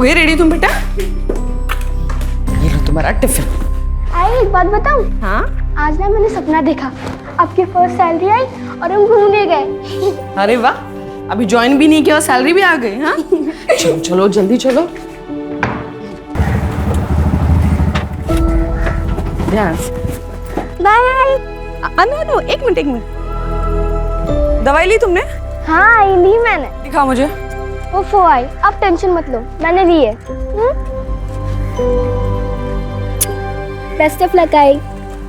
गए रेडी तुम बेटा? ये लो तुम्हारा टिफिन। आई एक बात बताऊं? हाँ आज ना मैंने सपना देखा, आपकी फर्स्ट सैलरी आई और हम घूमने गए। अरे वाह, अभी ज्वाइन भी नहीं किया और सैलरी भी आ गई। हाँ चलो चलो जल्दी चलो। बाय। नो एक मिनट। दवाई ली तुमने? हाँ ली मैंने। दिखाओ मुझे। वो आई, आप टेंशन मत लो, मैंने ली है। बेस्ट ऑफ लक आई।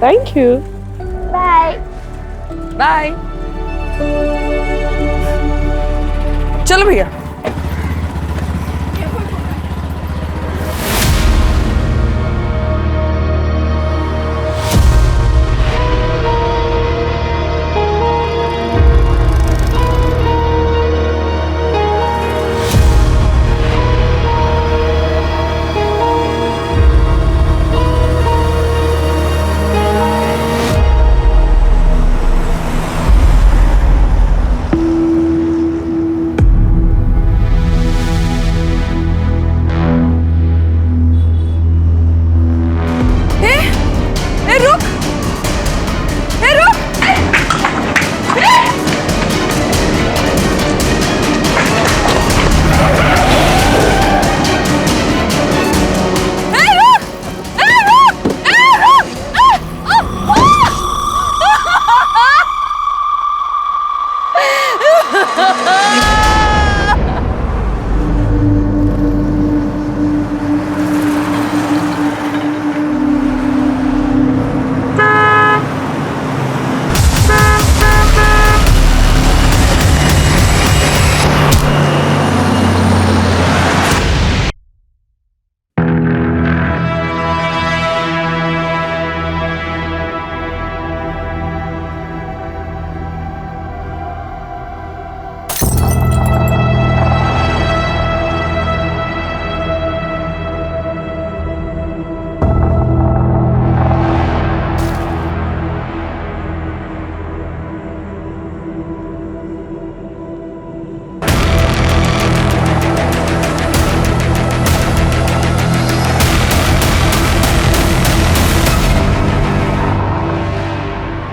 Thank you. Bye bye. चलो भैया।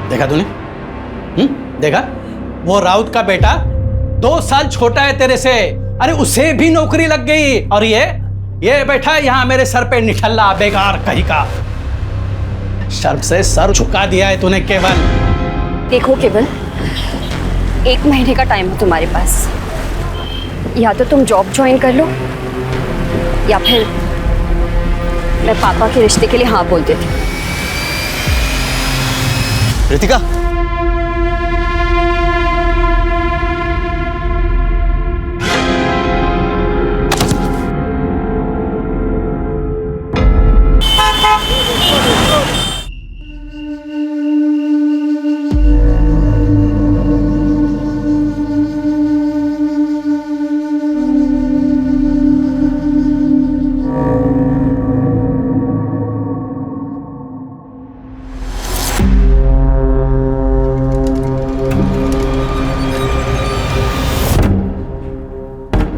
देखा तूने? देखा? वो राउत का बेटा 2 साल छोटा है तेरे से, अरे उसे भी नौकरी लग गई, और ये बैठा यहाँ मेरे सर पे निठल्ला बेकार कहीं का। शर्म से सर झुका दिया है तूने केवल। देखो केवल, 1 महीने का टाइम है तुम्हारे पास, या तो तुम जॉब ज्वाइन कर लो या फिर मैं पापा के रिश्ते के लिए हाँ बोल देती हूँ। रितिका,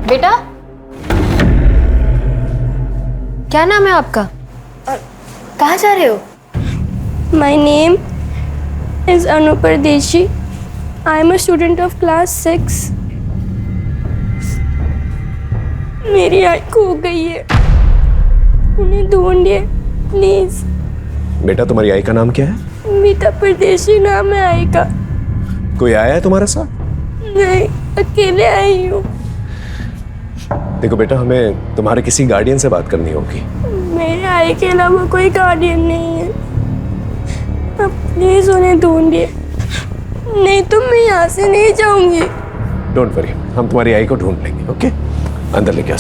बेटा, क्या नाम है आपका और कहाँ जा रहे हो? My name is Anu Pardeshi. I am a student of class 6. मेरी आई खो गई है, उन्हें ढूंढिए प्लीज। बेटा तुम्हारी आई का नाम क्या है? मीता परदेशी नाम है आई का। कोई आया है तुम्हारे साथ? नहीं, अकेले आई हूँ। देखो बेटा, हमें तुम्हारे किसी गार्डियन से बात करनी होगी। मेरे आई के अलावा कोई गार्डियन नहीं है, आप प्लीज उन्हें ढूंढिए, नहीं तो मैं यहाँ से नहीं जाऊंगी। डोंट वरी, हम तुम्हारी आई को ढूंढ लेंगे। ओके, अंदर लेके आ।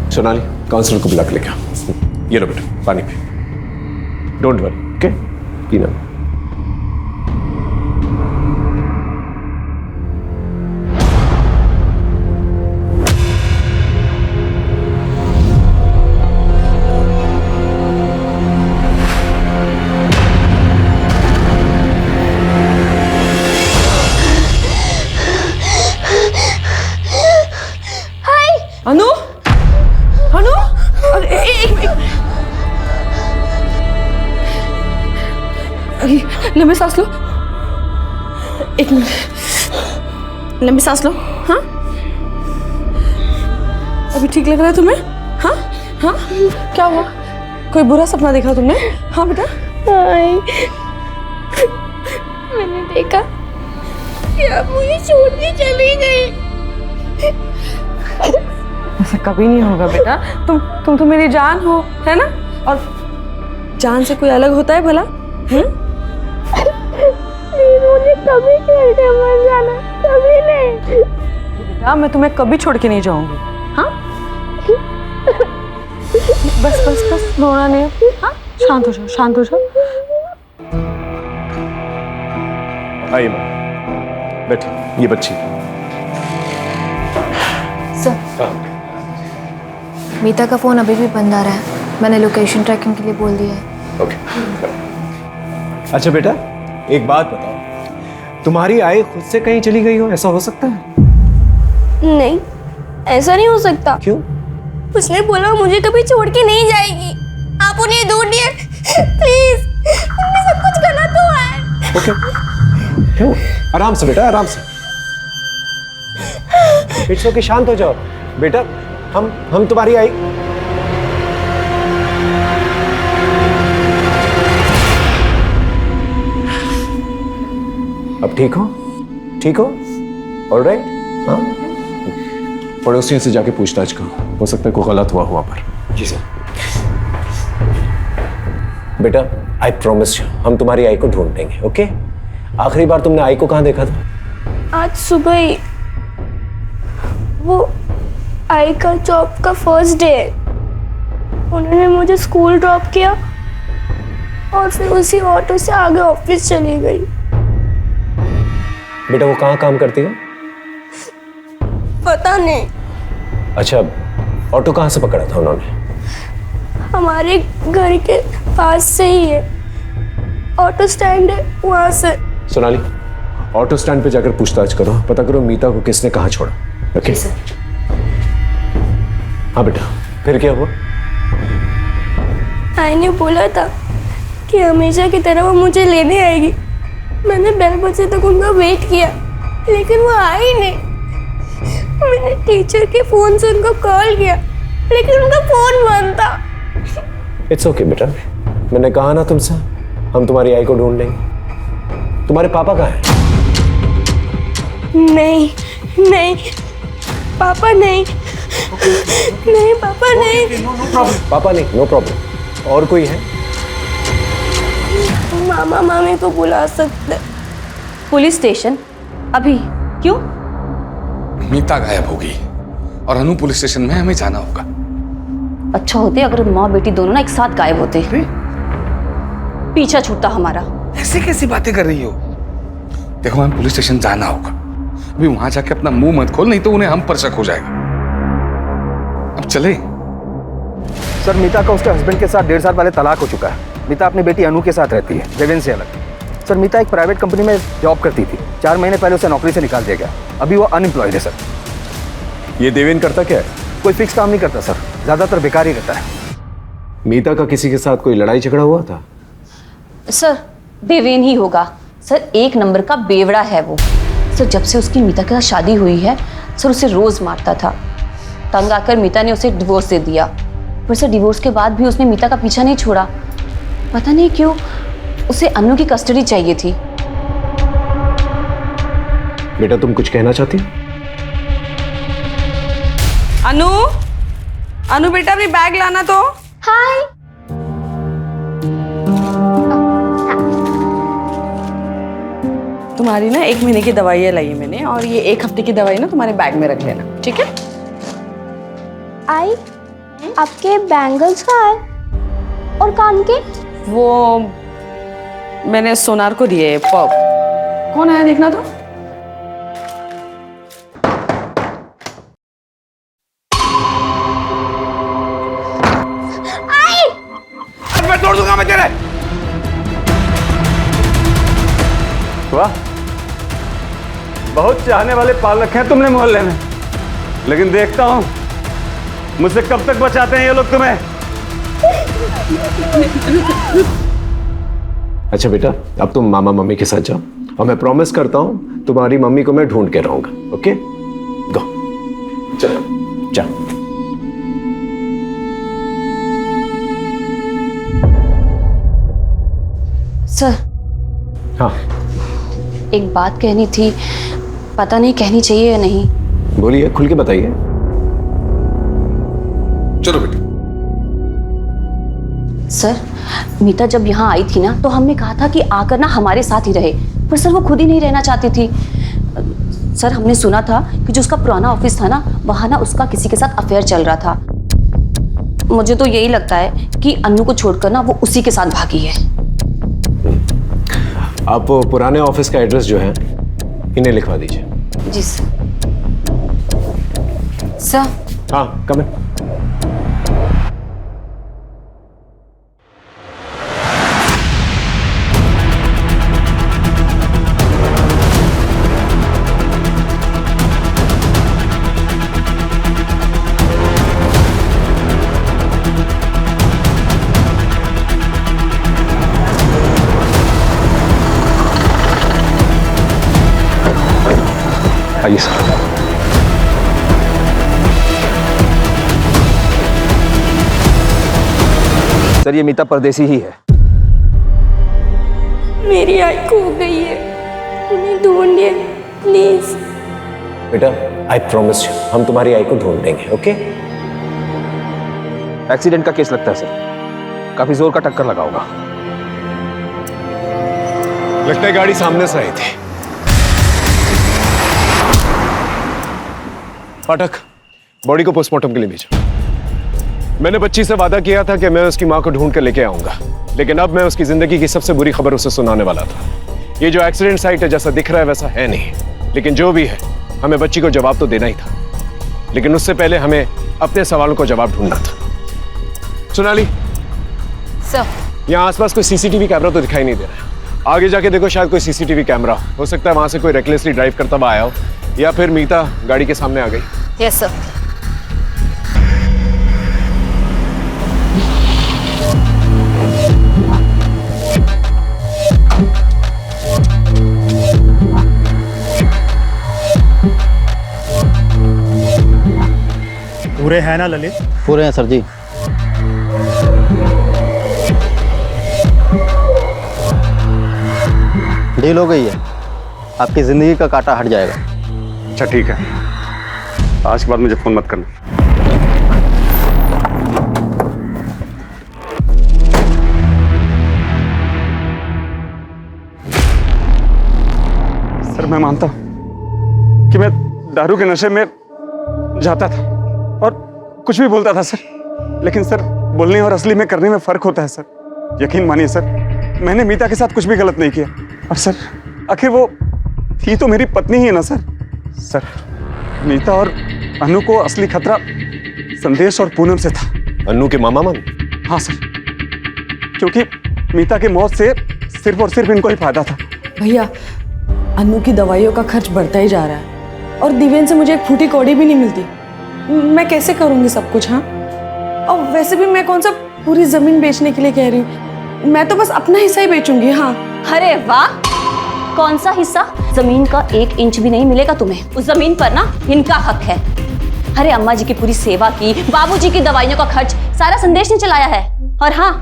सोनाली, काउंसलर को बुला के लेके आओ। ये लो बेटा, पानी पी। डोंट वरी, ओके, पीना। अनु, अभी लंबी सांस लो, 1 मिनट, लंबी सांस लो। हाँ, अभी ठीक लग रहा है तुम्हें? हाँ हाँ, क्या हुआ? कोई बुरा सपना देखा तुमने? हाँ बेटा। मैंने देखा कि आप मुझे छोड़ के चली गई। ऐसा कभी नहीं होगा बेटा, तुम तो मेरी जान हो, है ना? और जान से कोई अलग होता है भला? मुझे कभी छोड़ के मत जाना, कभी नहीं। बेटा मैं तुम्हें कभी छोड़ के नहीं जाऊंगी। हाँ, बस बस बस, रोना नहीं। हाँ, शांत हो जाओ, शांत हो जाओ। आइए मैम, बैठिए, ये बच्ची। सर, मीता का फोन अभी भी बंद आ रहा है। मैंने लोकेशन ट्रैकिंग के लिए बोल दिया है। ओके। अच्छा बेटा, एक बात बताओ, तुम्हारी आई खुद से कहीं चली गई हो, ऐसा हो सकता है? नहीं, ऐसा नहीं हो सकता। क्यों? उसने बोला मुझे कभी छोड़ के नहीं जाएगी। आप उन्हें ढूंढ दिए प्लीज, उनमें सब कुछ गलत हुआ है। ओके, क्यों? आराम से बेटा, आराम से। इट्स ओके, शांत हो जाओ बेटा। हम तुम्हारी आई। अब ठीक हो? ठीक हो? ऑलराइट? हाँ, पड़ोसियों से जाके पूछताछ करो, हो सकता है कोई गलत हुआ वहां पर। जी सर। बेटा, आई प्रॉमिस यू, हम तुम्हारी आई को ढूंढ लेंगे। ओके? आखिरी बार तुमने आई को कहाँ देखा था? आज सुबह ही। वो आई का जॉब का फर्स्ट डे है। उन्होंने मुझे स्कूल ड्रॉप किया और फिर उसी ऑटो से आगे ऑफिस चली गई। बेटा वो कहाँ काम करती है? पता नहीं। अच्छा, ऑटो कहाँ से पकड़ा था उन्होंने? हमारे घर के पास से ही है, ऑटो स्टैंड है वहां से। सोनाली, ऑटो स्टैंड पे जाकर पूछताछ करो, पता करो मीता को किसने कहाँ छोड़ा। Okay sir. हाँ बेटा, फिर क्या हुआ? आई ने बोला था कि हमेशा की तरह वो मुझे लेने आएगी। मैंने 12 बजे तक उनका वेट किया, लेकिन वो आई नहीं। मैंने टीचर के फोन से उनको कॉल किया, लेकिन उनका फोन बंद था। इट्स ओके बेटा, मैंने कहा ना तुमसे, हम तुम्हारी आई को ढूंढ लेंगे। तुम्हारे पापा कहाँ हैं? नहीं नहीं पापा नहीं, नहीं पापा नहीं। पापा नहीं, नो प्रॉब्लम। और कोई है? मामा मामी को बुला सकते। Police station? अभी क्यों? मीता गायब होगी और अनु पुलिस स्टेशन में हमें जाना होगा। अच्छा होते अगर माँ बेटी दोनों ना एक साथ गायब होते, पीछा छूटता हमारा। ऐसी कैसी बातें कर रही हो? देखो, हमें पुलिस स्टेशन जाना होगा। अभी वहां जाके अपना मुंह मत खोल, नहीं तो उन्हें हम पर शक हो जाएगा। अब चले। सर, मीता का उसके हस्बैंड के साथ 1.5 साल पहले तलाक हो चुका है। मीता अपनी बेटी अनु के साथ रहती है, देवेन से अलग। सर, मीता एक प्राइवेट कंपनी में जॉब करती थी। 4 महीने पहले उसे नौकरी से निकाल दिया गया। अभी वो अनएम्प्लॉयड है सर। ये देवेन करता क्या है? कोई फिक्स काम नहीं करता सर, ज्यादातर बेकार ही रहता है। मीता का किसी के साथ कोई लड़ाई झगड़ा हुआ था? सर, देवेन ही होगा। सर, 1 नंबर का बेवड़ा है वो। सर, जब से उसकी मीता के साथ शादी हुई है, सर उसे रोज मारता था। तंग आकर मीता ने उसे डिवोर्स दे दिया। पर सर, डिवोर्स के बाद भी उसने मीता का पीछा नहीं छोड़ा। पता नहीं क्यों उसे अनु की कस्टडी चाहिए थी। बेटा, तुम कुछ कहना चाहती हो? अनु, अनु बेटा अपनी बैग लाना तो। हाय। तुम्हारी ना 1 महीने की दवाइयाँ लाई है मैंने, और ये 1 हफ्ते की दवाई ना तुम्हारे बैग में रख लेना, ठीक है? आई, आपके बैंगल्स कहाँ है और कान के? वो मैंने सोनार को दिए। कौन आया देखना तो। मैं तोड़ दूंगा मैं तेरे। वाह, बहुत चाहने वाले पाल रखे हैं तुमने मोहल्ले में, लेकिन देखता हूं मुझसे कब तक बचाते हैं ये लोग तुम्हें। अच्छा बेटा, अब तुम मामा मम्मी के साथ जाओ और मैं प्रॉमिस करता हूं तुम्हारी मम्मी को मैं ढूंढ के रहूंगा। ओके, गो, चलो जाओ। सर, हाँ एक बात कहनी थी, पता नहीं कहनी चाहिए या नहीं। बोलिए, खुल के बताइए। चलो बेटा। सर, मीता जब यहाँ आई थी ना तो हमने कहा था कि आकर ना हमारे साथ ही रहे, पर सर वो खुद ही नहीं रहना चाहती थी। सर, हमने सुना था कि जो उसका पुराना ऑफिस था ना, वहाँ ना उसका किसी के साथ अफेयर चल रहा था। मुझे तो यही लगता है कि अन्नू को छोड़कर ना वो उसी के साथ भागी है। आप पुराने ऑफिस का एड्रेस जो है इन्हें लिखवा दीजिए। जी सर। सर, हाँ, कम इन। आइए सर। सर, ये मीता परदेसी ही है। मेरी आई खो गई है, उन्हें ढूंढिए प्लीज। बेटा, आई प्रॉमिस यू, हम तुम्हारी आई को ढूंढ देंगे। ओके? एक्सीडेंट का केस लगता है सर, काफी जोर का टक्कर लगा होगा। लगता है गाड़ी सामने से आई थी। पाठक, बॉडी को पोस्टमार्टम के लिए भेजो। मैंने बच्ची से वादा किया था कि मैं उसकी मां को ढूंढ कर लेके आऊंगा, लेकिन अब मैं उसकी जिंदगी की सबसे बुरी खबर उसे सुनाने वाला था। ये जो एक्सीडेंट साइट है, जैसा दिख रहा है वैसा है नहीं, लेकिन जो भी है हमें बच्ची को जवाब तो देना ही था, लेकिन उससे पहले हमें अपने सवालों को जवाब ढूंढना था। सोनाली सर, यहाँ आसपास कोई सीसीटीवी कैमरा तो दिखाई नहीं दे रहा है। आगे जाके देखो, शायद कोई सीसीटीवी कैमरा हो सकता है, वहां से कोई रेकलेसली ड्राइव करता हुआ आया हो, या फिर मीता गाड़ी के सामने आ गई। Yes sir. पूरे हैं ना ललित? पूरे हैं सर जी। डील हो गई है, आपकी जिंदगी का कांटा हट जाएगा। अच्छा ठीक है, आज के बाद मुझे फोन मत करना। सर, मैं मानता हूं कि मैं दारू के नशे में जाता था और कुछ भी बोलता था सर, लेकिन सर बोलने और असली में करने में फर्क होता है सर। यकीन मानिए सर, मैंने मीता के साथ कुछ भी गलत नहीं किया। और सर, आखिर वो थी तो मेरी पत्नी ही है ना सर। सर, मीता और अनु को असली खतरा संदेश और पूनम से था। अन्नू के मामा मामी? हाँ सर, क्योंकि मीता की मौत से सिर्फ और सिर्फ इनको ही फायदा था। भैया, अन्नू की दवाइयों का खर्च बढ़ता ही जा रहा है और दिव्यन से मुझे एक फूटी कौड़ी भी नहीं मिलती। मैं कैसे करूंगी सब कुछ? हाँ, और वैसे भी मैं कौन सा पूरी जमीन बेचने के लिए कह रही हूँ, मैं तो बस अपना हिस्सा ही बेचूंगी। हाँ। अरे वाह, कौन सा हिस्सा? जमीन का 1 इंच भी नहीं मिलेगा तुम्हें। उस जमीन पर ना इनका हक है। अरे अम्मा जी की पूरी सेवा की, बाबूजी की दवाइयों का खर्च सारा संदेश ने चलाया है। और हाँ,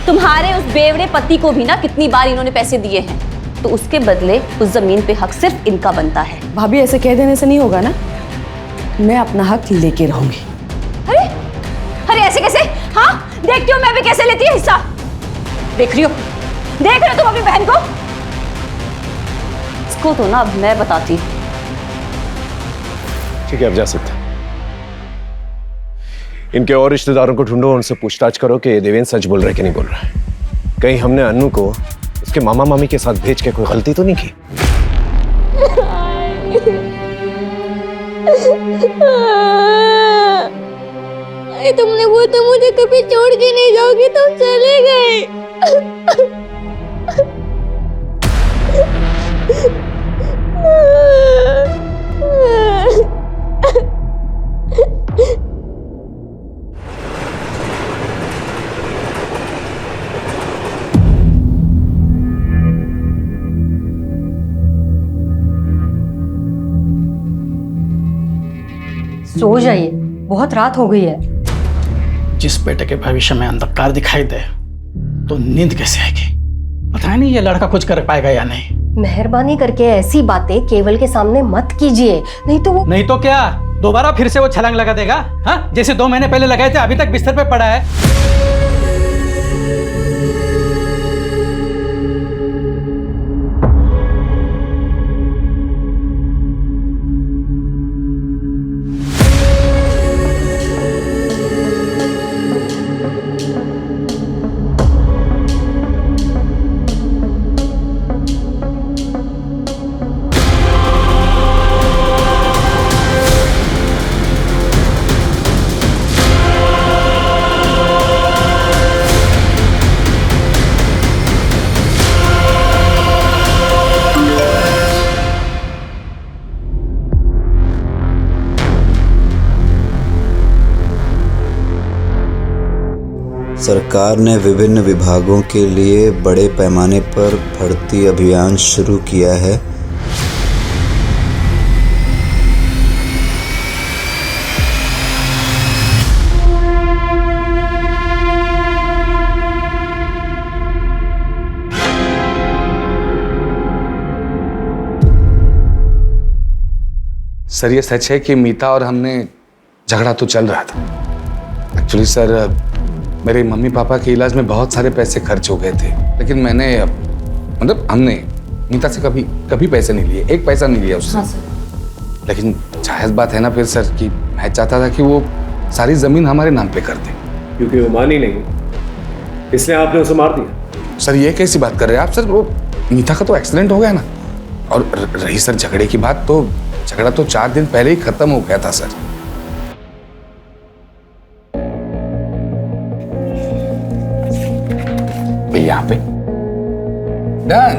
तुम्हारे उस बेवड़े पति को भी ना कितनी बार इन्होंने पैसे दिए हैं, तो उसके बदले उस जमीन पे हक सिर्फ इनका बनता है। भाभी, ऐसे कह देने से नहीं होगा ना, मैं अपना हक लेके रहूंगी। अरे अरे ऐसे कैसे? हाँ, देखती हो मैं भी कैसे लेती है हिस्सा। देख रही हो तुम अपनी बहन को? इसको तो ना अब मैं बताती। ठीक है, अब जा सकते हैं। इनके और रिश्तेदारों को ढूंढो, उनसे पूछताछ करो कि देवेंद्र सच बोल रहा है कि नहीं बोल रहा है। कहीं हमने अन्नू को उसके मामा मामी के साथ भेज के कोई गलती तो नहीं की? तुमने वो तो मुझे कभी छोड़ के नहीं जाओगी, तुम चले गए। सो जाइए, बहुत रात हो गई है। जिस बेटे के भविष्य में अंधकार दिखाई दे तो नींद कैसे आएगी? पता नहीं ये लड़का कुछ कर पाएगा या नहीं। मेहरबानी करके ऐसी बातें केवल के सामने मत कीजिए, नहीं तो वो। नहीं तो क्या दोबारा फिर से वो छलांग लगा देगा? हाँ, जैसे 2 महीने पहले लगाए थे, अभी तक बिस्तर पे पड़ा है। सरकार ने विभिन्न विभागों के लिए बड़े पैमाने पर भर्ती अभियान शुरू किया है। सर ये सच है कि मीता और हमने झगड़ा तो चल रहा था। एक्चुअली सर मेरे मम्मी पापा के इलाज में बहुत सारे पैसे खर्च हो गए थे, लेकिन मैंने मतलब हमने मीता से कभी पैसे नहीं लिए, एक पैसा नहीं लिया उससे। हाँ सर। लेकिन जायज बात है ना फिर सर कि मैं चाहता था कि वो सारी जमीन हमारे नाम पे कर दे। क्योंकि वो मानी नहीं, इसलिए आपने उसे मार दिया। सर ये कैसी बात कर रहे हैं आप? सर वो मीता का तो एक्सीडेंट हो गया ना। और रही सर झगड़े की बात, तो झगड़ा तो 4 दिन पहले ही खत्म हो गया था सर। यहाँ पे डन।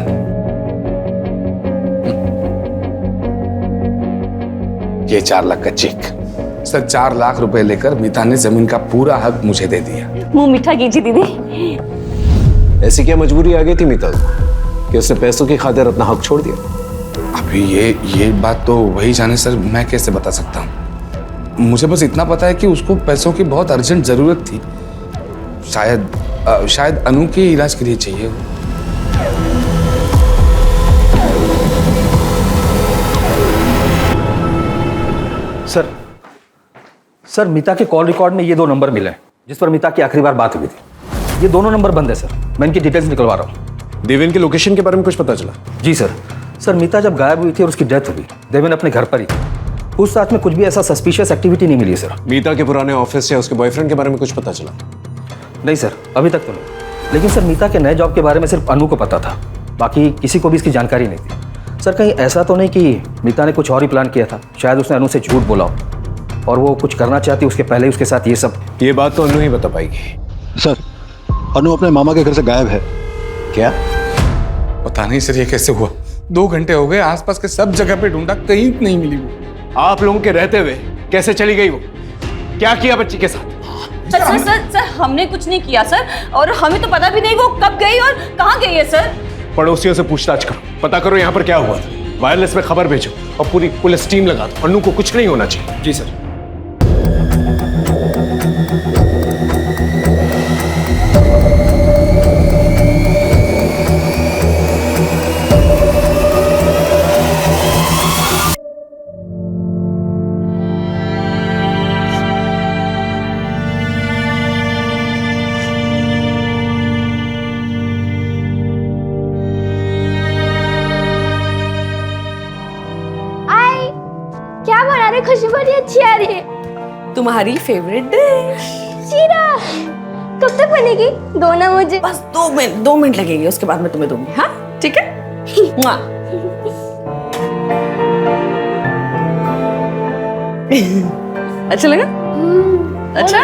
ये 4 लाख का चेक। सर 4 लाख रुपए लेकर मीता ने जमीन का पूरा हक मुझे दे दिया। मुंह मीठा कीजिए दीदी। ऐसी क्या मजबूरी आ गई थी मीता को कि उसने पैसों की खातिर अपना हक छोड़ दिया? अभी ये बात तो वही जाने सर, मैं कैसे बता सकता हूँ। मुझे बस इतना पता है कि उसको पैसों की बहुत अर्जेंट जरूरत थी। शायद अनु के इलाज के लिए चाहिए। सर मीता के कॉल रिकॉर्ड में ये 2 नंबर मिले हैं जिस पर मीता की आखिरी बार बात हुई थी। ये दोनों नंबर बंद है सर। मैं इनकी डिटेल्स निकलवा रहा हूँ। देवेन की लोकेशन के बारे में कुछ पता चला? जी सर। सर मीता जब गायब हुई थी और उसकी डेथ हुई, देवेन अपने घर पर ही थी। पूछताछ में कुछ भी ऐसा सस्पिशियस एक्टिविटी नहीं मिली सर। मीता के पुराने ऑफिस या उसके बॉयफ्रेंड के बारे में कुछ पता चला? नहीं सर, अभी तक तो नहीं। लेकिन सर मीता के नए जॉब के बारे में सिर्फ अनु को पता था, बाकी किसी को भी इसकी जानकारी नहीं थी। सर कहीं ऐसा तो नहीं कि मीता ने कुछ और ही प्लान किया था? शायद उसने अनु से झूठ बोला हो और वो कुछ करना चाहती उसके पहले ही उसके साथ ये सब। ये बात तो अनु ही बता पाएगी। सर अनु अपने मामा के घर से गायब है। क्या? पता नहीं सर ये कैसे हुआ। 2 घंटे हो गए, आसपास के सब जगह पे ढूंढा, कहीं नहीं मिली वो। आप लोगों के रहते हुए कैसे चली गई वो? क्या किया बच्ची के साथ? सर हमने कुछ नहीं किया सर, और हमें तो पता भी नहीं वो कब गई और कहाँ गई है सर। पड़ोसियों से पूछताछ करो, पता करो यहाँ पर क्या हुआ था। वायरलेस में खबर भेजो और पूरी पुलिस टीम लगा दो। अनु को कुछ नहीं होना चाहिए। जी सर। खुशबू बड़ी अच्छी आ रही है। तुम्हारी फेवरेट डिश शीरा कब तक बनेगी? दो ना मुझे। बस 2 मिनट लगेंगे, उसके बाद मैं तुम्हें दूंगी। हाँ ठीक है। मुआ। अच्छा लगा? अच्छा।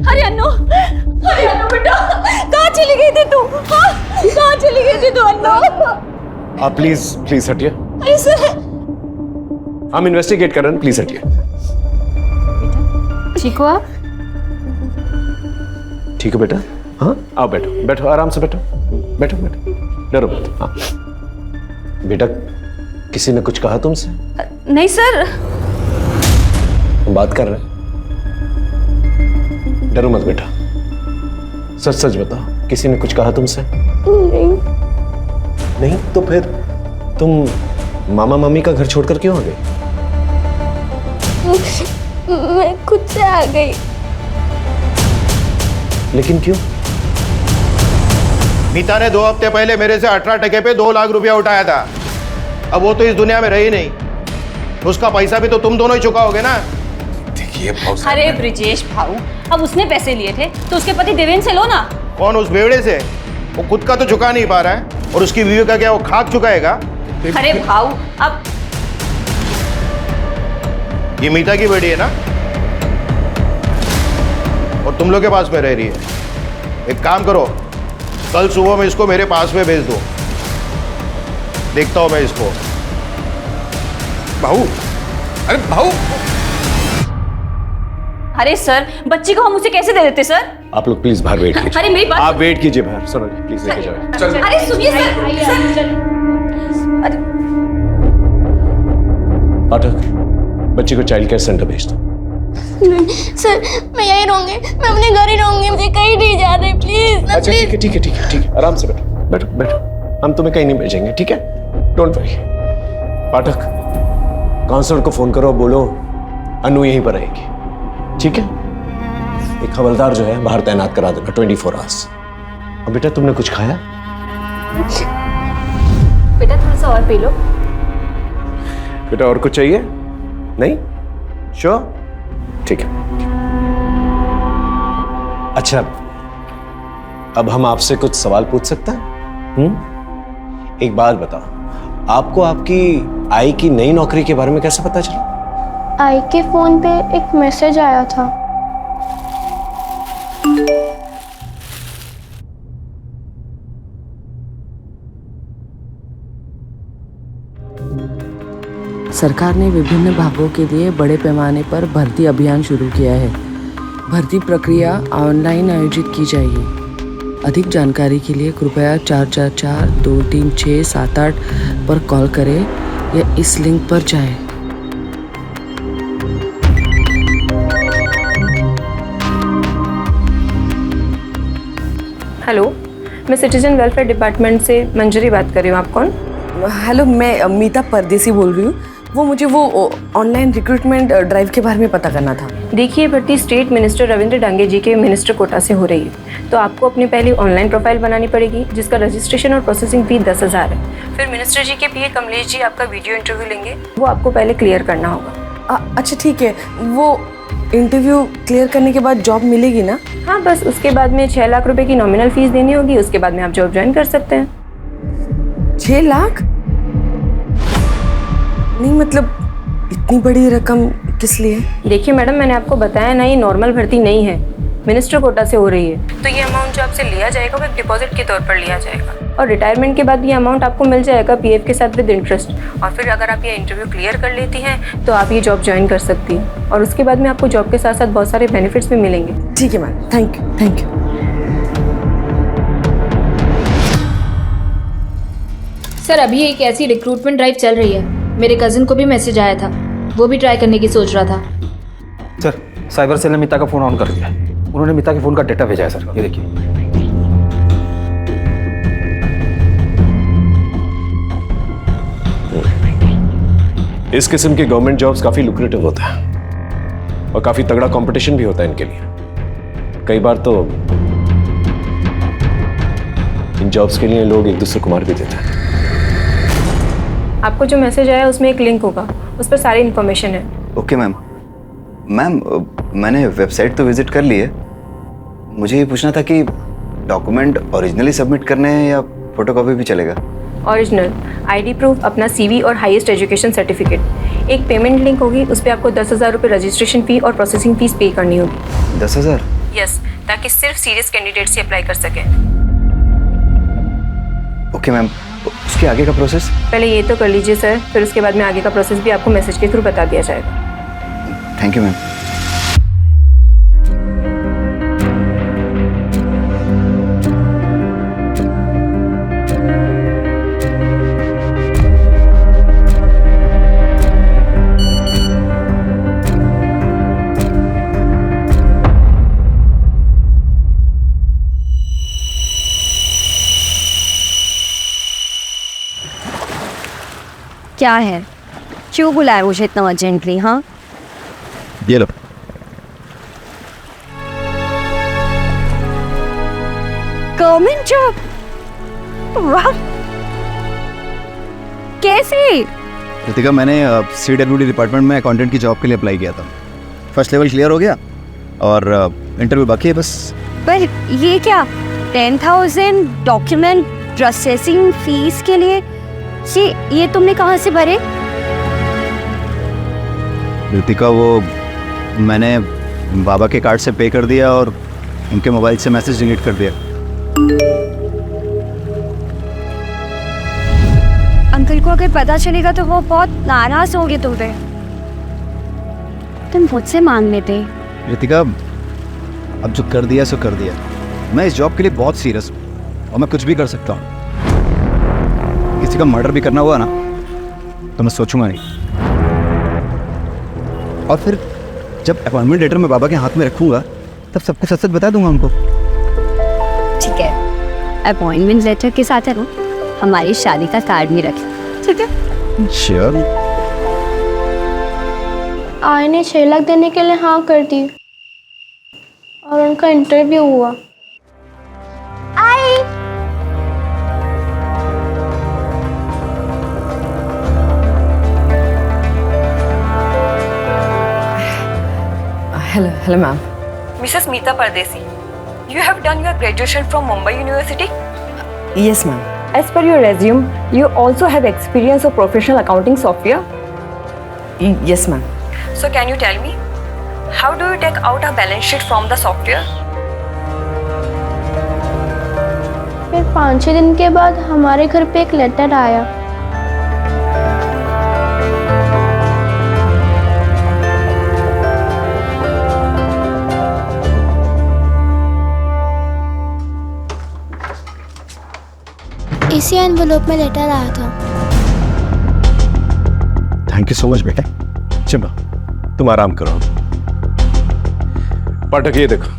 अरे अन्नू बेटा, कहाँ चली गई थी तू? हाँ, कहाँ चली गई थी तू अन्नू? आप प्लीज हटिए। अरे सर, हम इन्वेस्टिगेट कर रहे हैं, प्लीज हटिए। ठीक हो आप? ठीक हो बेटा? हाँ आओ बैठो बैठो आराम से बैठो बैठो बैठो डरो मत। हाँ बेटा किसी ने कुछ कहा तुमसे? नहीं सर। हम बात कर रहे हैं, डरो मत बेटा, सच सच बताओ किसी ने कुछ कहा तुमसे? नहीं। नहीं तो फिर तुम मामा मामी का घर छोड़कर क्यों आ गई? मैं खुद से आ गई। लेकिन क्यों? मीता ने 2 हफ्ते पहले मेरे से 18 टके पे 2 लाख रुपया उठाया था। अब वो तो इस दुनिया में रही नहीं, उसका पैसा भी तो तुम दोनों ही चुकाओगे ना। देखिए अरे ब्रिजेश भाऊ, अब उसने पैसे लिए थे तो उसके पति देवेंद्र से लो ना। कौन उस बेवड़े से? वो खुद का तो चुका नहीं पा रहा है और उसकी बीवी का क्या वो खाक चुकाएगा? अरे भाऊ अब ये मीता की बेटी है ना, और तुम लोग के पास में रह रही है। एक काम करो, कल सुबह में इसको मेरे पास में भेज दो, देखता हूं मैं इसको। भाऊ, अरे भाऊ, अरे सर बच्ची को हम उसे कैसे दे देते सर? आप लोग प्लीज बाहर वेट कीजिए। अरे मेरी बात, आप वेट कीजिए बाहर। सुनो प्लीज लेके जाओ। अरे सुनिए सर। अरे पाठक बच्ची को चाइल्ड केयर सेंटर भेज दो। नहीं सर, मैं यहीं रहूंगी, मैं अपने घर ही रहूंगी, मुझे कहीं नहीं जाना है प्लीज। अच्छा ठीक है ठीक है ठीक है ठीक है, आराम से बैठो बैठो बैठो, हम तुम्हें कहीं नहीं भेजेंगे, ठीक है? Don't worry. पाठक काउंसलर को फोन करो, बोलो अनु यहीं पर रहेगी, ठीक है? एक हवलदार जो है बाहर तैनात करा देना 24 आवर्स। अब बेटा तुमने कुछ खाया? बेटा थोड़ा सा और पी लो। बेटा और कुछ चाहिए? नहीं? श्योर? ठीक है। अच्छा अब हम आपसे कुछ सवाल पूछ सकते हैं? एक बात बताओ, आपको आपकी आई की नई नौकरी के बारे में कैसे पता चला? आई के फोन पे एक मैसेज आया था। सरकार ने विभिन्न भागों के लिए बड़े पैमाने पर भर्ती अभियान शुरू किया है। भर्ती प्रक्रिया ऑनलाइन आयोजित की जाएगी। अधिक जानकारी के लिए कृपया 444-236-78 पर कॉल करें या इस लिंक पर जाएं। हेलो, मैं सिटीजन वेलफेयर डिपार्टमेंट से मंजरी बात कर रही हूँ। आप कौन? हेलो, मैं मीता परदेसी बोल रही हूँ। वो मुझे वो ऑनलाइन रिक्रूटमेंट ड्राइव के बारे में पता करना था। देखिए, भर्ती स्टेट मिनिस्टर रविंद्र डांगे जी के मिनिस्टर कोटा से हो रही है, तो आपको अपनी पहली ऑनलाइन प्रोफाइल बनानी पड़ेगी, जिसका रजिस्ट्रेशन और प्रोसेसिंग फी 10,000 है। फिर मिनिस्टर जी के पीए कमलेश जी आपका वीडियो इंटरव्यू लेंगे, वो आपको पहले क्लियर करना होगा। अच्छा ठीक है, वो इंटरव्यू क्लियर करने के बाद जॉब मिलेगी ना? हाँ, बस उसके बाद में 6 लाख रुपए की नॉमिनल फीस देनी होगी। उसके बाद में आप जॉब ज्वाइन कर सकते हैं। 6 लाख? नहीं मतलब इतनी बड़ी रकम किस लिए? देखिए मैडम, मैंने आपको बताया ना, ये नॉर्मल भर्ती नहीं है, मिनिस्टर कोटा से हो रही है। तो ये अमाउंट जो आपसे लिया जाएगा वो एक डिपॉजिट के तौर पर लिया जाएगा, और रिटायरमेंट के बाद ये अमाउंट आपको मिल जाएगा पीएफ के साथ विद इंटरेस्ट। और फिर अगर आप ये इंटरव्यू क्लियर कर लेती हैं तो आप ये जॉब ज्वाइन कर सकती हैं, और उसके बाद में आपको जॉब के साथ साथ बहुत सारे बेनिफिट्स भी मिलेंगे। ठीक है ma'am, thank you thank you. Sir अभी एक ऐसी रिक्रूटमेंट ड्राइव चल रही है, मेरे कजिन को भी मैसेज आया था, वो भी ट्राई करने की सोच रहा था। सर साइबर सेल ने मीता का फोन ऑन कर दिया, उन्होंने मीता के फोन का डेटा भेजा है सर, ये देखिए। इस किस्म के गवर्नमेंट जॉब्स काफी लुक्रेटिव होता है और काफी तगड़ा कंपटीशन भी होता है इनके लिए। कई बार तो इन जॉब्स के लिए लोग एक दूसरे को मार भी देते हैं। आपको जो मैसेज आया उसमें एक लिंक होगा, उस पर सारी इन्फॉर्मेशन है। Okay ma'am. मैम मैंने वेबसाइट तो विजिट कर ली है, मुझे ये पूछना था कि डॉक्यूमेंट ओरिजिनली सबमिट करने हैं या फोटोकॉपी भी चलेगा? ओरिजिनल, आईडी प्रूफ, अपना सीवी और हाईएस्ट एजुकेशन सर्टिफिकेट। एक पेमेंट लिंक होगी, उस पर आपको 10,000 रुपये रजिस्ट्रेशन फी और प्रोसेसिंग फीस पे करनी होगी। 10,000? यस, ताकि सिर्फ सीरियस कैंडिडेट से अप्लाई कर सकें। ओके मैम, उसके आगे का प्रोसेस? पहले ये तो कर लीजिए सर, फिर उसके बाद में आगे का प्रोसेस भी आपको मैसेज के थ्रू बता दिया जाएगा। Thank you ma'am. क्या है? क्यों बुलाया मुझे इतना अर्जेंटली? हाँ, ये लो। Government job? वाह, कैसे? रितिका, मैंने CWD डिपार्टमेंट में अकाउंटेंट की जॉब के लिए अप्लाई किया था। फर्स्ट लेवल क्लियर हो गया और इंटरव्यू बाकी है बस। पर ये क्या, 10,000 डॉक्यूमेंट प्रोसेसिंग फीस के लिए? ये तुमने कहाँ से भरे? रितिका, वो मैंने बाबा के कार्ड से पे कर दिया और उनके मोबाइल से मैसेज डिलीट कर दिया। अंकल को अगर पता चलेगा तो वो बहुत नाराज होंगे तुम पे। तुम मुझसे मांग लेते। रितिका, अब जो कर दिया सो कर दिया। मैं इस जॉब के लिए बहुत सीरियस हूँ और मैं कुछ भी कर सकता हूँ। किसी का मर्डर भी करना हुआ ना तो मैं सोचूंगा नहीं। और फिर जब अपॉइंटमेंट लेटर मैं बाबा के हाथ में रखूंगा तब सबको सच सच बता दूंगा उनको। ठीक है, अपॉइंटमेंट लेटर के साथ है ना हमारी शादी का कार्ड भी रखें, ठीक है? श्योर। आई ने 6 लाख देने के लिए हाँ कर दी और उनका इंटरव्यू हुआ। आई hello ma'am. Mrs. Meeta Pardesi, you have done your graduation from Mumbai University? Yes ma'am. As per your resume, you also have experience of professional accounting software. Yes ma'am. So can you tell me, how do you take out a balance sheet from the software? फिर 5-6 दिन के बाद हमारे घर पे एक letter आया। इसी एनवेलोप में लेटर आया था। थैंक यू सो मच बेटा। चिंबा, तुम आराम करो। पाठक, ये देखो,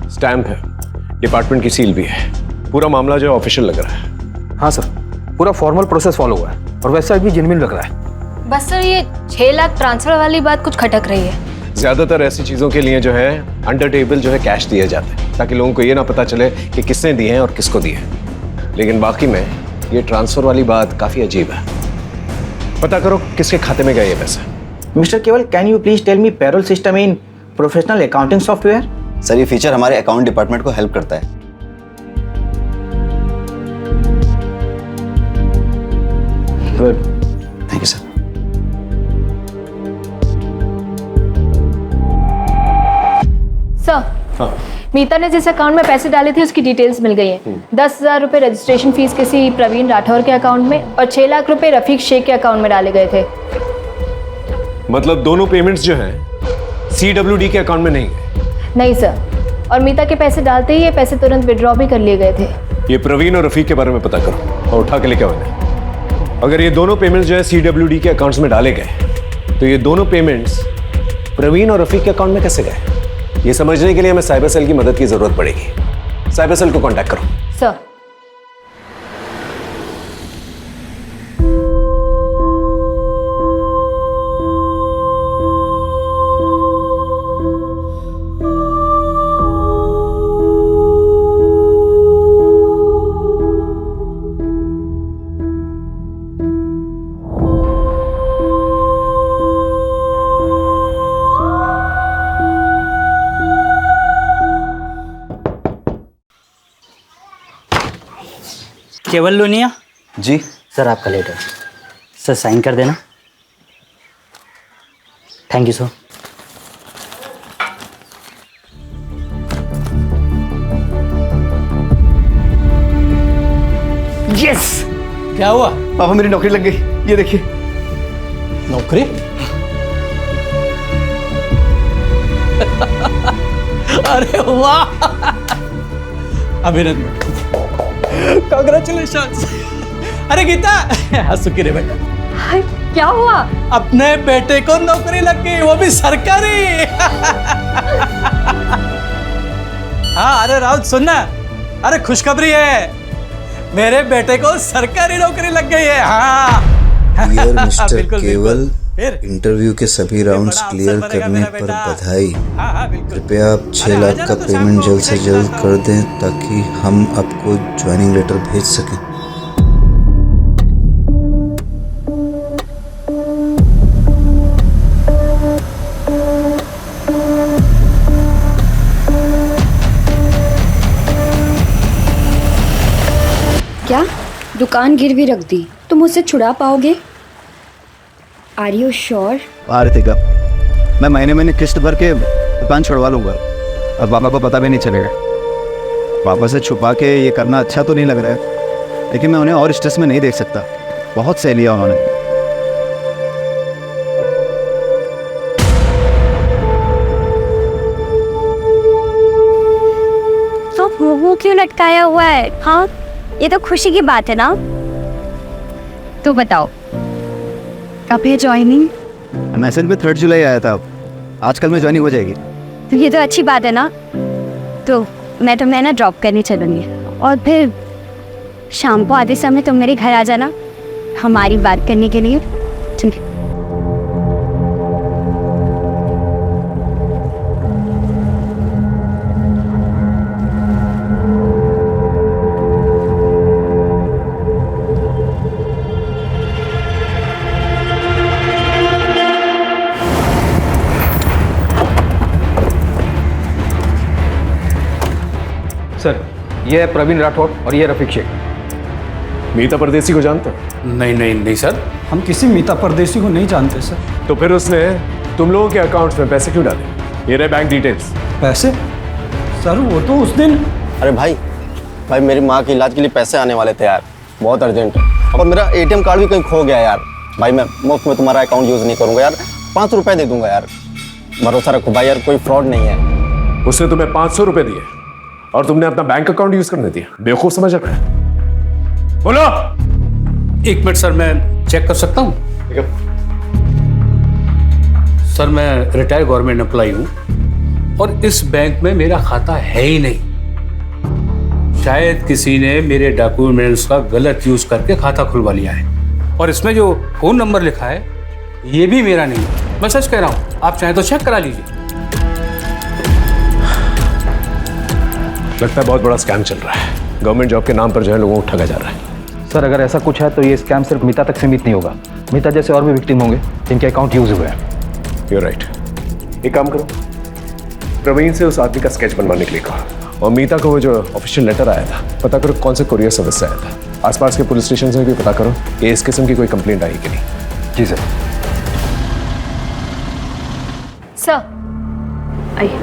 स्टैम्प है, डिपार्टमेंट की सील भी है। पूरा मामला जो ऑफिशियल लग रहा है। हाँ सर, पूरा फॉर्मल प्रोसेस फॉलो हुआ है और वेबसाइट भी जेन्युइन लग रहा है। बस सर, ये 6 लाख ट्रांसफर वाली बात कुछ खटक रही है। ज्यादातर ऐसी चीजों के लिए जो है अंडर टेबल जो है कैश दिए जाते हैं ताकि लोगों को ये ना पता चले कि किसने दिए हैं और किसको दिए हैं। लेकिन बाकी में ये ट्रांसफर वाली बात काफी अजीब है। पता करो किसके खाते में गए ये पैसे। Mister Keval, can you please tell me payroll system in professional accounting software? Sir, ये फीचर हमारे अकाउंट डिपार्टमेंट को हेल्प करता है। Good, thank you sir. Sir, Meeta ने जिस अकाउंट में पैसे डाले थे उसकी डिटेल्स मिल गई हैं। 10,000 रुपये रजिस्ट्रेशन फीस किसी प्रवीण राठौर के अकाउंट में और 6 लाख रुपए रफीक शेख के अकाउंट में डाले गए थे। मतलब दोनों पेमेंट्स जो हैं CWD के अकाउंट में नहीं गए? नहीं सर, और मीता के पैसे डालते ही ये पैसे तुरंत विड्रॉ भी कर लिए गए थे। ये प्रवीण और रफीक के बारे में पता करो और उठा के लेके आओ। अगर ये दोनों पेमेंट्स जो है CWD के अकाउंट्स में डाले गए तो ये दोनों पेमेंट्स प्रवीण और रफीक के अकाउंट में कैसे गए? ये समझने के लिए हमें साइबर सेल की मदद की जरूरत पड़ेगी। साइबर सेल को कांटेक्ट करो। सर, केवल लोनिया जी सर, आपका लेटर। सर साइन कर देना। Thank you sir. यस। क्या हुआ? पापा, मेरी नौकरी लग गई, ये देखिए। नौकरी? अरे वाह, अभिनंदन, कांग्रेचुलेशंस। अरे गीता, सुखी रे बेटा। क्या हुआ? अपने बेटे को नौकरी लग गई, वो भी सरकारी। हाँ, अरे राउत सुनना, अरे खुशखबरी है, मेरे बेटे को सरकारी नौकरी लग गई है। हाँ, डियर मिस्टर बिल्कुल, केवल, फिर? इंटरव्यू के सभी राउंड्स बड़ा क्लियर अफसर बनेगा करने मेरा पर बेटा। बधाई। हाँ, बिल्कुल। कृपया आप 6 लाख का पेमेंट जल्द से जल्द कर दें ताकि हम आपको ज्वाइनिंग लेटर भेज सकें। क्या दुकान गिरवी रख दी? तुम मुझसे छुड़ा पाओगे? Are you sure? आरतिका, मैं महीने महीने किस्त भर के दुकान छुड़वा लूंगा और पापा को पता भी नहीं चलेगा। पापा से छुपा के ये करना अच्छा तो नहीं लग रहा है, लेकिन मैं उन्हें और स्ट्रेस में नहीं देख सकता। बहुत सह लिया उन्होंने। तो मुंह क्यों लटकाया हुआ है? हाँ, ये तो खुशी की बात है ना। तो बताओ कब है ज्वाइनिंग? मैसेज में 3 जुलाई आया था, आजकल में ज्वाइनिंग हो जाएगी। तो ये तो अच्छी बात है ना। तो मैं तुम्हें ना ड्रॉप करने चलूँगी और फिर शाम को आधे समय तुम मेरे घर आ जाना हमारी बात करने के लिए। ठीक है? सर, ये है प्रवीण राठौड़ और ये रफीक शेख। मीता परदेसी को जानते हो? नहीं नहीं नहीं सर, हम किसी मीता परदेसी को नहीं जानते सर। तो फिर उसने तुम लोगों के अकाउंट्स में पैसे क्यों डाले? ये रहे बैंक डिटेल्स। पैसे? सर वो तो उस दिन। अरे भाई मेरी माँ के इलाज के लिए पैसे आने वाले थे यार, बहुत अर्जेंट है। और मेरा ATM कार्ड भी कहीं खो गया यार। भाई मैं मुफ्त में तुम्हारा अकाउंट यूज़ नहीं करूँगा यार, 5 रुपये दे दूंगा यार। भरोसा रखो भाई यार, कोई फ्रॉड नहीं है। उसने तुम्हें 500 रुपए दिए और तुमने अपना बैंक अकाउंट यूज करने दिया? बेवकूफ समझ रखा है। बोलो। 1 मिनट सर, मैं चेक कर सकता हूँ? सर मैं रिटायर्ड गवर्नमेंट एम्प्लॉई हूँ और इस बैंक में मेरा खाता है ही नहीं। शायद किसी ने मेरे डॉक्यूमेंट्स का गलत यूज करके खाता खुलवा लिया है और इसमें जो फोन नंबर लिखा है ये भी मेरा नहीं है। मैं सच कह रहा हूँ, आप चाहें तो चेक करा लीजिए। लगता है बहुत बड़ा स्कैम चल रहा है। गवर्नमेंट जॉब के नाम पर जो है लोगों को ठगा जा रहा है। सर, अगर ऐसा कुछ है तो ये स्कैम सिर्फ मीता तक सीमित नहीं होगा। मीता जैसे और भी विक्टिम होंगे जिनके अकाउंट यूज हुए हैं। You're right। एक काम करो, प्रवीण से उस आदमी का स्केच बनवाने के लिए कहा और मीता को वो जो ऑफिशियल लेटर आया था पता करो कौन से कुरियर सर्विस से आया था। आसपास के पुलिस स्टेशन से भी पता करो कि इस किस्म की कोई कंप्लेंट आई कि नहीं। जी सर। सर आइए।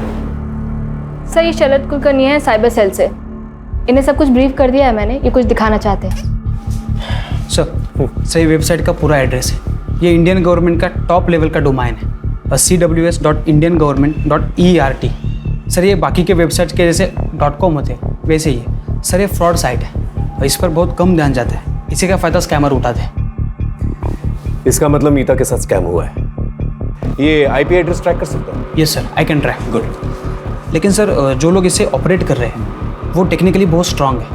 सर ये शरद कुलकर्णी है साइबर सेल से। इन्हें सब कुछ ब्रीफ कर दिया है मैंने, ये कुछ दिखाना चाहते हैं। सर सही वेबसाइट का पूरा एड्रेस है। ये इंडियन गवर्नमेंट का टॉप लेवल का डोमाइन है, cws.indiangovernment.ert। सर ये बाकी के वेबसाइट के जैसे .com होते हैं वैसे ही है। सर ये फ्रॉड साइट है और इस पर बहुत कम ध्यान जाता है। इसी का फ़ायदा स्कैमर उठाते हैं। इसका मतलब मीता के साथ स्कैम हुआ है। ये IP एड्रेस ट्रैक कर सकता है? Yes sir, I can track. Good. लेकिन सर जो लोग इसे ऑपरेट कर रहे हैं वो टेक्निकली बहुत स्ट्रांग है,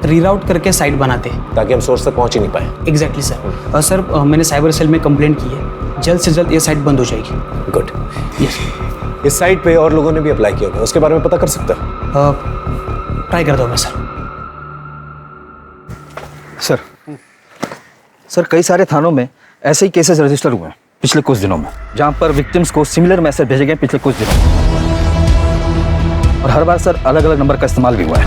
रीराउट करके साइट बनाते हैं ताकि हम सोर्स तक पहुंच ही नहीं पाए। Exactly sir. सर मैंने साइबर सेल में कंप्लेंट की है, जल्द से जल्द ये साइट बंद हो जाएगी। गुड। यस। इस साइट पे और लोगों ने भी अप्लाई किया होगा, उसके बारे में पता कर सकता है? ट्राई कर दो मैं सर। सर कई सारे थानों में ऐसे ही केसेस रजिस्टर हुए हैं पिछले कुछ दिनों में, जहां पर विक्टिम्स को सिमिलर मैसेज भेजे गए पिछले कुछ दिनों में। और हर बार सर अलग अलग नंबर का इस्तेमाल भी हुआ है।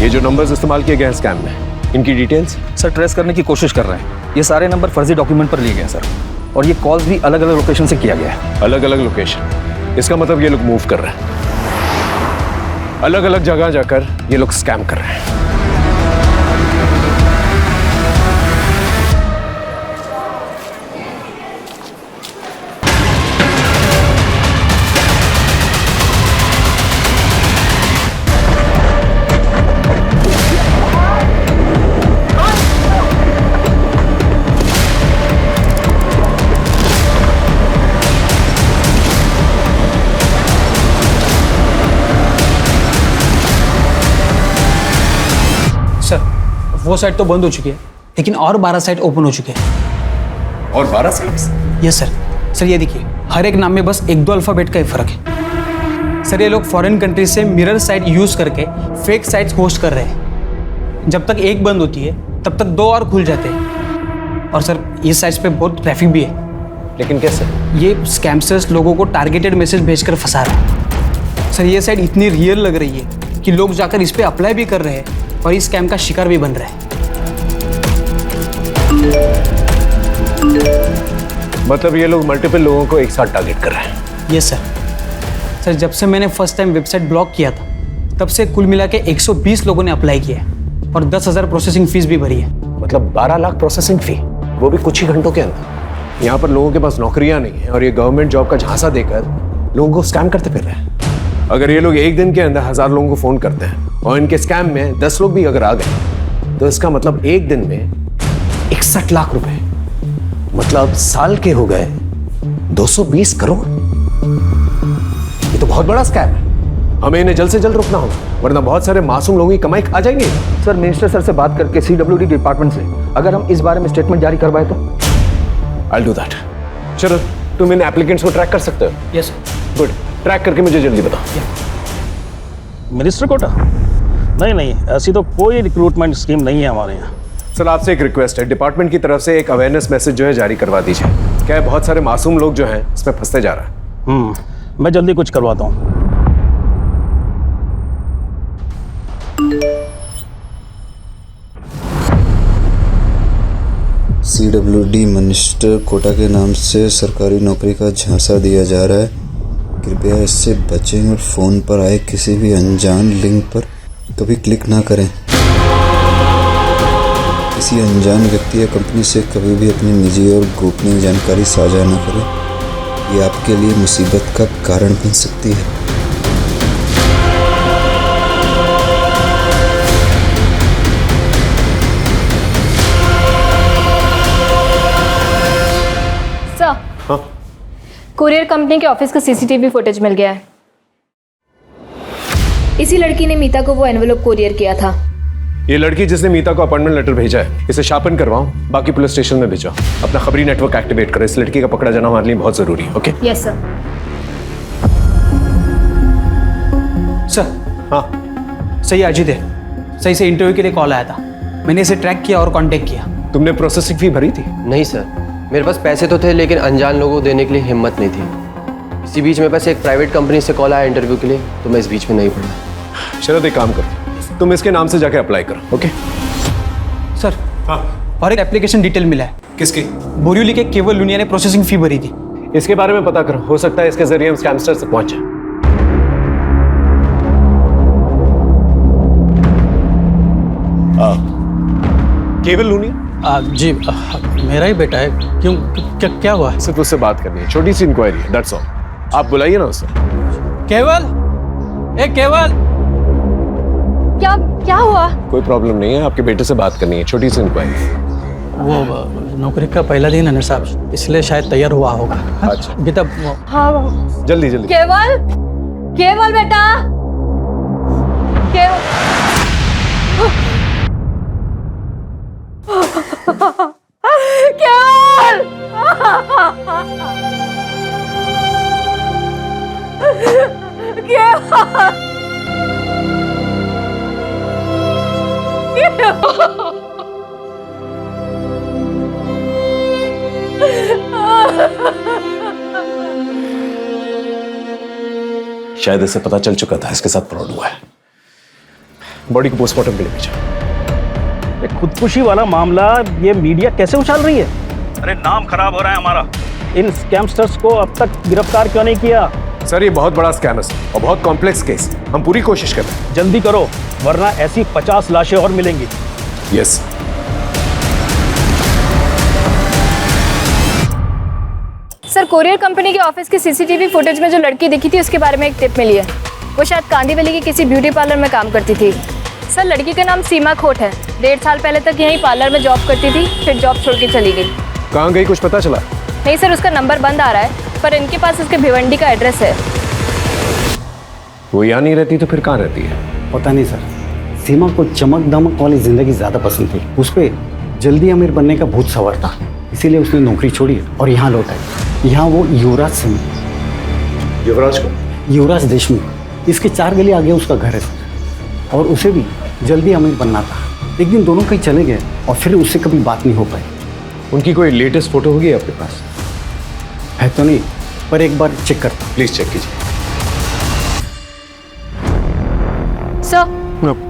ये जो नंबर्स इस्तेमाल किए गए हैं स्कैम में, इनकी डिटेल्स सर ट्रेस करने की कोशिश कर रहे हैं। ये सारे नंबर फर्जी डॉक्यूमेंट पर लिए गए हैं सर, और ये कॉल्स भी अलग अलग लोकेशन से किया गया है। अलग अलग लोकेशन? इसका मतलब ये लोग मूव कर रहे हैं, अलग अलग जगह जाकर ये लोग स्कैम कर रहे हैं। वो साइट तो बंद हो चुकी है, लेकिन और 12 साइट ओपन हो चुके हैं। और 12 साइट्स? Yes sir. सर ये देखिए, हर एक नाम में बस 1-2 अल्फ़ाबेट का ही फ़र्क है। सर ये लोग फॉरेन कंट्रीज से मिरर साइट यूज़ करके फेक साइट्स होस्ट कर रहे हैं। जब तक एक बंद होती है तब तक 2 और खुल जाते हैं। और सर ये साइट्स पे बहुत ट्रैफिक भी है। लेकिन कैसे? ये स्कैमस्टर्स लोगों को टारगेटेड मैसेज भेजकर फंसा रहे हैं। सर ये साइट इतनी रियल लग रही है कि लोग जाकर इस पे अप्लाई भी कर रहे हैं और इस स्कैम का शिकार भी बन रहे हैं। मतलब ये लोग मल्टीपल लोगों को एक साथ टारगेट कर रहे हैं? Yes sir. सर जब से मैंने फर्स्ट टाइम वेबसाइट ब्लॉक किया था तब से कुल मिला के 120 लोगों ने अप्लाई किया है और 10,000 प्रोसेसिंग फीस भी भरी है। मतलब 12 लाख प्रोसेसिंग फी, वो भी कुछ ही घंटों के अंदर। यहाँ पर लोगों के पास नौकरियां नहीं है और ये गवर्नमेंट जॉब का झांसा देकर लोगों को स्कैम करते फिर रहे हैं। अगर ये लोग एक दिन के अंदर 1000 लोगों को फोन करते हैं और इनके स्कैम में 10 लोग भी अगर आ गए तो इसका मतलब एक दिन में 61 लाख रुपए, मतलब साल के हो गए 220 करोड़। ये तो बहुत बड़ा स्कैम है। हमें इन्हें जल्द से जल्द रोकना होगा, वरना बहुत सारे मासूम लोगों की कमाई खा जाएंगे। सर मिनिस्टर सर से बात करके CWD डिपार्टमेंट से अगर हम इस बारे में स्टेटमेंट जारी करवाए तो? I'll do that. चलो, तुम इन एप्लीकेंट्स को ट्रैक कर सकते हो? यस गुड, ट्रैक करके मुझे जल्दी बताओ। मिनिस्टर कोटा? नहीं, ऐसी तो कोई रिक्रूटमेंट स्कीम नहीं है हमारे यहाँ। सर आपसे एक रिक्वेस्ट है, डिपार्टमेंट की तरफ से एक अवेयरनेस मैसेज जो है जारी करवा दीजिए। क्या है, बहुत सारे मासूम लोग जो हैं इसमें फंसते जा रहा है। मैं जल्दी कुछ करवाता हूँ। CWD मिनिस्टर कोटा के नाम से सरकारी नौकरी का झांसा दिया जा रहा है। कृपया इससे बचें और फ़ोन पर आए किसी भी अनजान लिंक पर कभी क्लिक ना करें। किसी अनजान व्यक्ति या कंपनी से कभी भी अपनी निजी और गोपनीय जानकारी साझा न करें। ये आपके लिए मुसीबत का कारण बन सकती है। कुरियर कंपनी के ऑफिस का CCTV फुटेज मिल गया है। इसी लड़की ने मीता को वो एनवेलप कुरियर किया था। ये लड़की जिसने मीता को अपॉइंटमेंट लेटर भेजा है, इसे शार्पन करवाओ, बाकी पुलिस स्टेशन में भेजो। अपना खबरी नेटवर्क एक्टिवेट करो। इस लड़की का पकड़ा जाना हमारे लिए बहुत जरूरी है। ओके? Yes sir. सर हाँ सही अजीत है, सही से इंटरव्यू के लिए कॉल आया था। मैंने इसे ट्रैक किया और कांटेक्ट किया। तुमने प्रोसेसिंग फी भरी थी? नहीं सर, मेरे पास पैसे तो थे लेकिन अनजान लोगों को देने के लिए हिम्मत नहीं थी। इसी बीच में बस एक प्राइवेट कंपनी से कॉल आया इंटरव्यू के लिए, तो मैं इस बीच में नहीं पड़ा। शरद एक काम करो, तुम इसके नाम से जाके अप्लाई करो। Okay sir? हाँ। और एक एप्लीकेशन डिटेल मिला है। किसकी? बोरिवली के केवल लुनिया ने प्रोसेसिंग फी भरी थी। इसके बारे में पता करो, हो सकता है इसके जरिए हम स्कैमस्टर से पहुंच जाए। केवल लुनिया? जी मेरा ही बेटा है। क्यों, क्या हुआ? सिर्फ उससे बात करनी है, छोटी सी इंक्वायरी है, दैट्स ऑल। आप बुलाइए ना उसे। केवल, केवल, क्या हुआ? कोई प्रॉब्लम नहीं है, आपके बेटे से बात करनी है, छोटी सी इंक्वायरी। वो नौकरी का पहला दिन है ना साहब, इसलिए शायद तैयार हुआ होगा। अच्छा बेटा हाँ जल्दी जल्दी। केवल बेटा, शायद इसे पता चल चुका था इसके साथ फ्रॉड हुआ है। बॉडी को पोस्टमार्टम के लिए भेजा। खुदकुशी वाला मामला ये मीडिया कैसे उछाल रही है? अरे नाम खराब हो रहा है हमारा। इन स्कैमस्टर्स को अब तक गिरफ्तार क्यों नहीं किया? सर ये बहुत बड़ा स्कैम है और बहुत कॉम्प्लेक्स केस, हम पूरी कोशिश कर रहे हैं। जल्दी करो वरना ऐसी 50 लाशें और मिलेंगी। यस। सर कोरियर कंपनी के ऑफिस की CCTV फुटेज में जो लड़की दिखी थी उसके बारे में एक टिप मिली है। वो शायद कांदीवली की किसी ब्यूटी पार्लर में काम करती थी। सर लड़की का नाम सीमा खोट है। 1.5 साल पहले तक यहीं पार्लर में जॉब करती थी, फिर जॉब छोड़ के चली गई। कहाँ गई कुछ पता चला? नहीं सर, उसका नंबर बंद आ रहा है, पर इनके पास उसके भिवंडी का एड्रेस है। वो यहाँ नहीं रहती तो फिर कहाँ रहती है? पता नहीं सर, सीमा को चमक दमक वाली जिंदगी ज्यादा पसंद थी। उस पर जल्दी अमीर बनने का भूत सवार था, इसीलिए उसने नौकरी छोड़ी और यहाँ लौट आई। यहाँ वो युवराज सिंह, युवराज को? युवराज देशमुख, इसके 4 गली आगे उसका घर है सर। और उसे भी जल्दी अमीर बनना था। एक दिन दोनों कहीं चले गए और फिर उससे कभी बात नहीं हो पाई। उनकी कोई लेटेस्ट फोटो होगी आपके पास? है तो नहीं, पर एक बार चेक करता। प्लीज चेक कीजिए। सर,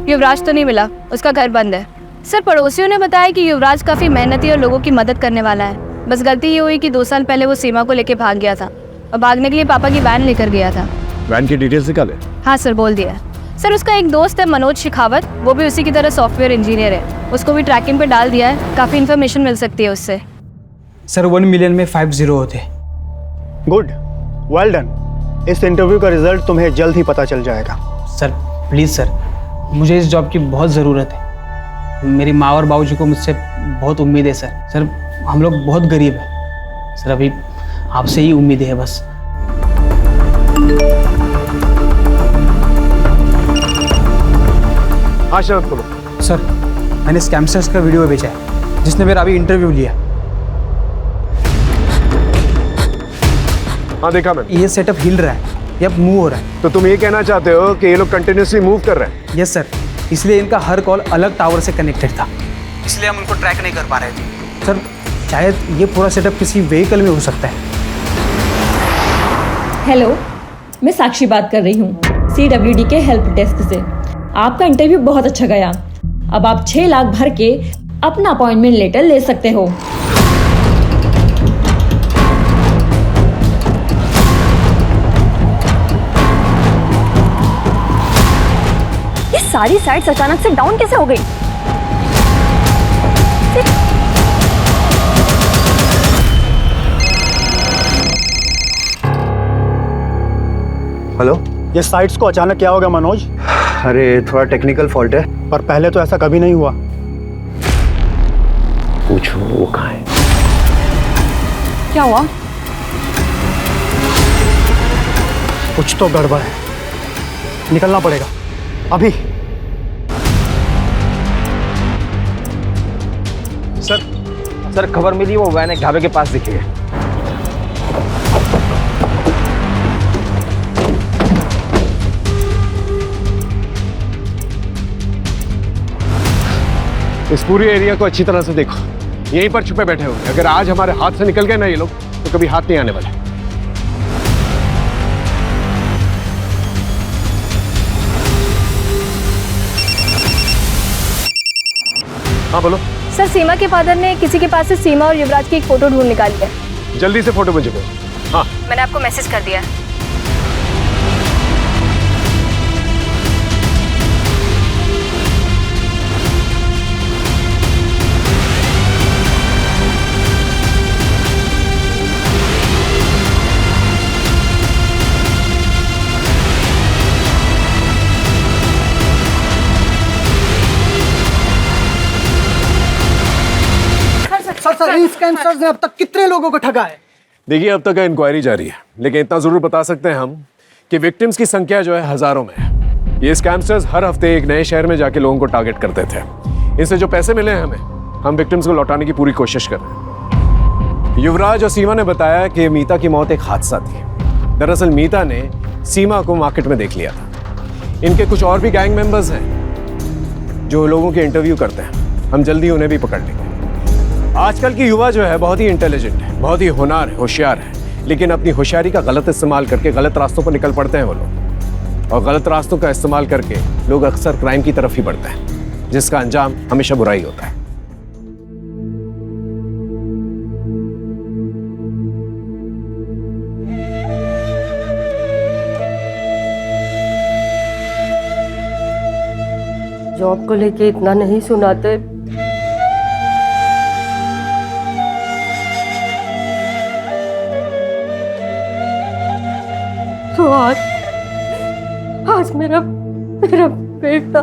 युवराज तो नहीं मिला, उसका घर बंद है। सर, पड़ोसियों ने बताया कि युवराज काफ़ी मेहनती और लोगों की मदद करने वाला है। बस गलती ये हुई कि 2 साल पहले वो सीमा को लेके भाग गया था और भागने के लिए पापा की वैन लेकर गया था। वैन की डिटेल्स निकाले? हाँ सर, बोल दिया। सर, उसका एक दोस्त है मनोज शेखावत, वो भी उसी की तरह सॉफ्टवेयर इंजीनियर है। उसको भी ट्रैकिंग पे डाल दिया है, काफ़ी इन्फॉर्मेशन मिल सकती है उससे। सर, 1 मिलियन में 5 0 होते। Good, well done. इस इंटरव्यू का रिजल्ट तुम्हें जल्द ही पता चल जाएगा। सर प्लीज़ सर, मुझे इस जॉब की बहुत ज़रूरत है। मेरी माँ और बाबूजी को मुझसे बहुत उम्मीद है सर। सर, हम लोग बहुत गरीब हैं सर, अभी आपसे ही उम्मीद है बस। हाँ शरद, बोलो। सर, मैंने स्कैमस्टर्स का वीडियो भेजा है जिसने मेरा अभी इंटरव्यू लिया। हाँ देखा मैंने। ये सेटअप हिल रहा है, ये अब मूव हो रहा है। तो तुम ये कहना चाहते हो कि ये लोग कंटिन्यूसली मूव कर रहे हैं? यस सर, इसलिए इनका हर कॉल अलग टावर से कनेक्टेड था, इसलिए हम उनको ट्रैक नहीं कर पा रहे थे। सर, शायद ये पूरा सेटअप किसी व्हीकल में हो सकता है। हेलो, मैं साक्षी बात कर रही हूँ CWD के हेल्प डेस्क से। आपका इंटरव्यू बहुत अच्छा गया। अब आप 6 लाख भर के अपना अपॉइंटमेंट लेटर ले सकते हो। ये सारी साइट्स अचानक से डाउन कैसे हो गई? हेलो, ये साइट्स को अचानक क्या हो गया मनोज? अरे थोड़ा टेक्निकल फॉल्ट है। पर पहले तो ऐसा कभी नहीं हुआ। पूछो वो कहाँ है? क्या हुआ? कुछ तो गड़बड़ है, निकलना पड़ेगा अभी। सर खबर मिली, वो वैन एक ढाबे के पास दिखी है। इस पूरी एरिया को अच्छी तरह से देखो, यहीं पर छुपे बैठे होंगे। अगर आज हमारे हाथ से निकल गए ना ये लोग, तो कभी हाथ नहीं आने वाले। हाँ बोलो। सर, सीमा के फादर ने किसी के पास से सीमा और युवराज की एक फ़ोटो ढूंढ निकाली है। जल्दी से फोटो मुझे भेजो। हाँ, मैंने आपको मैसेज कर दिया है। सर, इन स्कैमर्स ने अब तक कितने लोगों को ठगा है? देखिए, अब तक इंक्वायरी जारी है, लेकिन इतना जरूर बता सकते हैं हम कि विक्टिम्स की संख्या जो है हजारों में है। ये स्कैमस्टर्स हर हफ्ते एक नए शहर में जाके लोगों को टारगेट करते थे। इनसे जो पैसे मिले हैं हमें, हम विक्टिम्स को लौटाने की पूरी कोशिश कर रहे हैं। युवराज और सीमा ने बताया कि मीता की मौत एक हादसा थी। दरअसल मीता ने सीमा को मार्केट में देख लिया था। इनके कुछ और भी गैंग मेंबर्स हैं जो लोगों के इंटरव्यू करते हैं। हम जल्दी उन्हें भी पकड़ लेंगे। आजकल की युवा जो है बहुत ही इंटेलिजेंट है, बहुत ही होनहार है, होशियार है, लेकिन अपनी होशियारी का गलत इस्तेमाल करके गलत रास्तों पर निकल पड़ते हैं वो लोग। और गलत रास्तों का इस्तेमाल करके लोग अक्सर क्राइम की तरफ ही बढ़ते हैं, जिसका अंजाम हमेशा बुराई होता है। जॉब को लेके इतना नहीं सुनाते। तो आज मेरा बेटा